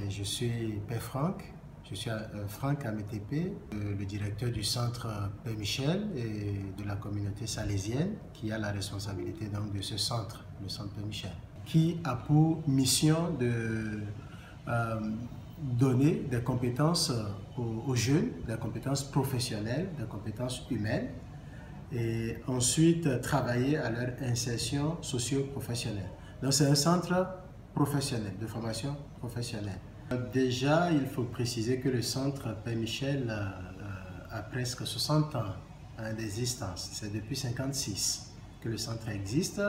Je suis Père Franck, je suis Franck Amétépé, le directeur du centre Père Michel et de la communauté salésienne qui a la responsabilité donc de ce centre, le centre Père Michel, qui a pour mission de donner des compétences aux jeunes, des compétences professionnelles, des compétences humaines et ensuite travailler à leur insertion socio-professionnelle. Donc c'est un centre professionnel, de formation professionnelle. Déjà, il faut préciser que le centre Père Michel a presque 60 ans d'existence. C'est depuis 1956 que le centre existe.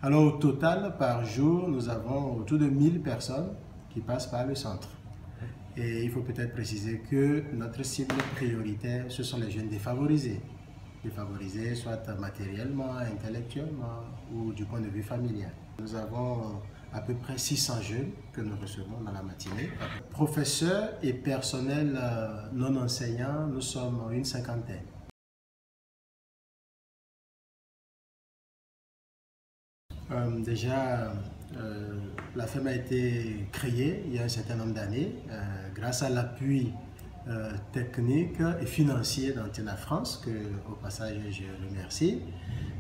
Alors au total, par jour, nous avons autour de 1000 personnes qui passent par le centre. Et il faut peut-être préciser que notre cible prioritaire, ce sont les jeunes défavorisés. Défavorisés soit matériellement, intellectuellement ou du point de vue familial. Nous avons à peu près 600 jeunes que nous recevons dans la matinée. Professeurs et personnel non enseignants, nous sommes une cinquantaine. Déjà, la ferme a été créée il y a un certain nombre d'années grâce à l'appui technique et financier d'Antena France, que au passage je remercie.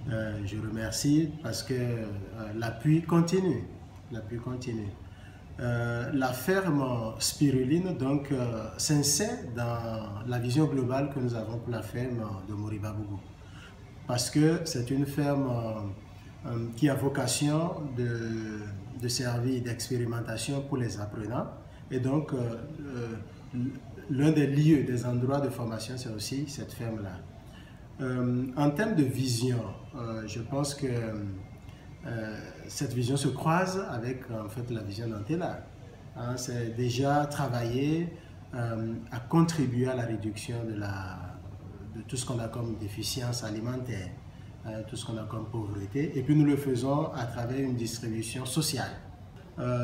Je remercie parce que l'appui continue. L'appui continue. La ferme Spiruline donc s'insère dans la vision globale que nous avons pour la ferme de Moriba-Bougou. Parce que c'est une ferme qui a vocation de servir d'expérimentation pour les apprenants. Et donc, l'un des lieux, des endroits de formation, c'est aussi cette ferme-là. En termes de vision, je pense que cette vision se croise avec en fait, la vision d'Antena. Hein, c'est déjà travailler à contribuer à la réduction de tout ce qu'on a comme déficience alimentaire, tout ce qu'on a comme pauvreté, et puis nous le faisons à travers une distribution sociale.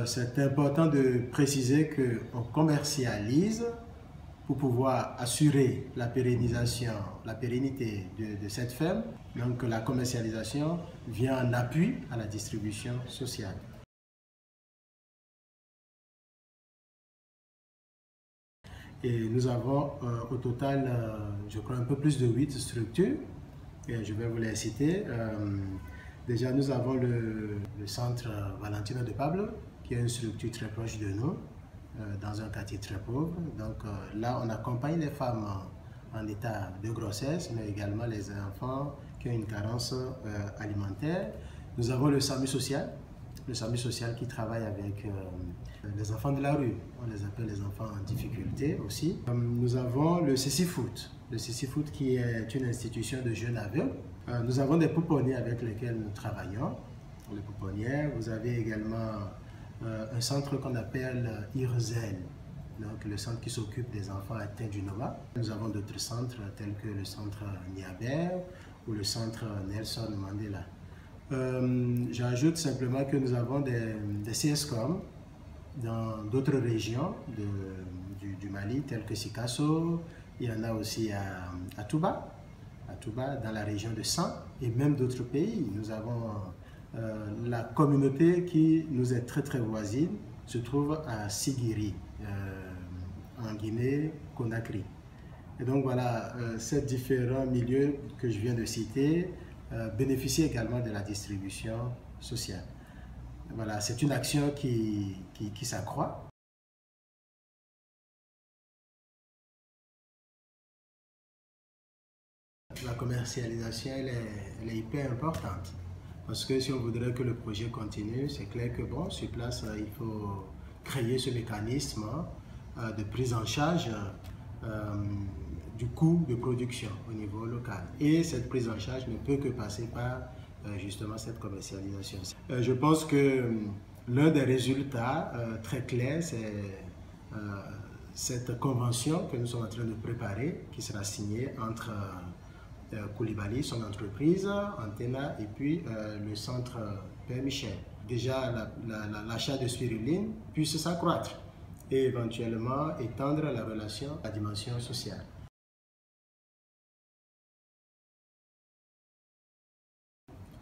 C'est important de préciser qu'on commercialise pour pouvoir assurer la pérennisation, la pérennité de cette ferme. Donc la commercialisation vient en appui à la distribution sociale. Et nous avons au total, je crois, un peu plus de 8 structures. Et je vais vous les citer. Déjà, nous avons le centre Valentino de Pablo, qui est une structure très proche de nous, dans un quartier très pauvre. Donc là, on accompagne les femmes en état de grossesse, mais également les enfants qui ont une carence alimentaire. Nous avons le SAMU social qui travaille avec les enfants de la rue. On les appelle les enfants en difficulté aussi. Nous avons le CECIFOOT, qui est une institution de jeunes aveugles. Nous avons des pouponniers avec lesquels nous travaillons. Les pouponnières, vous avez également un centre qu'on appelle IRZEL, donc le centre qui s'occupe des enfants atteints du NOVA. Nous avons d'autres centres tels que le centre Niaber ou le centre Nelson Mandela. J'ajoute simplement que nous avons des CSCOM dans d'autres régions du Mali, telles que Sikasso. Il y en a aussi à Touba, dans la région de San, et même d'autres pays. Nous avons la communauté qui nous est très voisine, se trouve à Sigiri, en Guinée-Conakry. Et donc voilà, ces différents milieux que je viens de citer bénéficient également de la distribution sociale. Voilà, c'est une action qui s'accroît. La commercialisation, elle est hyper importante. Parce que si on voudrait que le projet continue, c'est clair que bon, sur place, il faut créer ce mécanisme de prise en charge du coût de production au niveau local. Et cette prise en charge ne peut que passer par justement cette commercialisation. Je pense que l'un des résultats très clairs, c'est cette convention que nous sommes en train de préparer, qui sera signée entre Koulibaly, son entreprise, Antena, et puis le centre Père Michel. Déjà, l'achat de spiruline puisse s'accroître et éventuellement étendre la relation à la dimension sociale.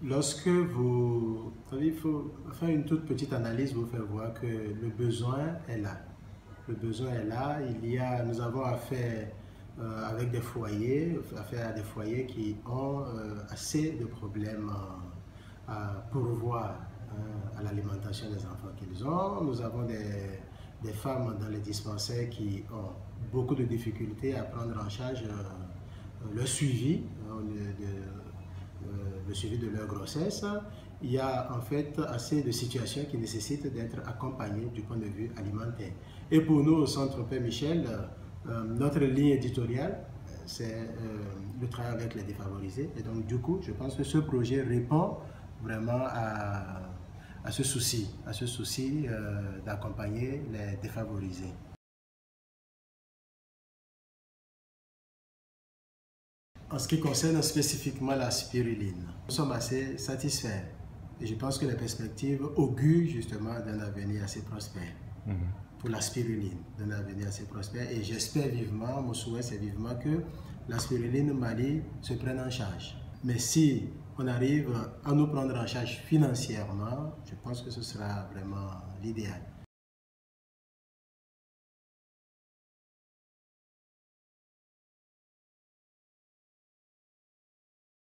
Lorsque il faut faire une toute petite analyse, vous faire voir que le besoin est là. le besoin est là. Nous avons affaire avec des foyers, affaire à des foyers qui ont assez de problèmes à pourvoir à l'alimentation des enfants qu'ils ont. Nous avons des femmes dans les dispensaires qui ont beaucoup de difficultés à prendre en charge le suivi, le suivi de leur grossesse. Il y a en fait assez de situations qui nécessitent d'être accompagnées du point de vue alimentaire. Et pour nous, au Centre Père Michel, notre ligne éditoriale, c'est le travail avec les défavorisés. Et donc, du coup, je pense que ce projet répond vraiment à ce souci d'accompagner les défavorisés. En ce qui concerne spécifiquement la spiruline, nous sommes assez satisfaits. Et je pense que les perspectives augurent justement d'un avenir assez prospère. Pour la spiruline, d'un avenir assez prospère. Et j'espère vivement, mon souhait c'est vivement que la spiruline Mali se prenne en charge. Mais si on arrive à nous prendre en charge financièrement, je pense que ce sera vraiment l'idéal.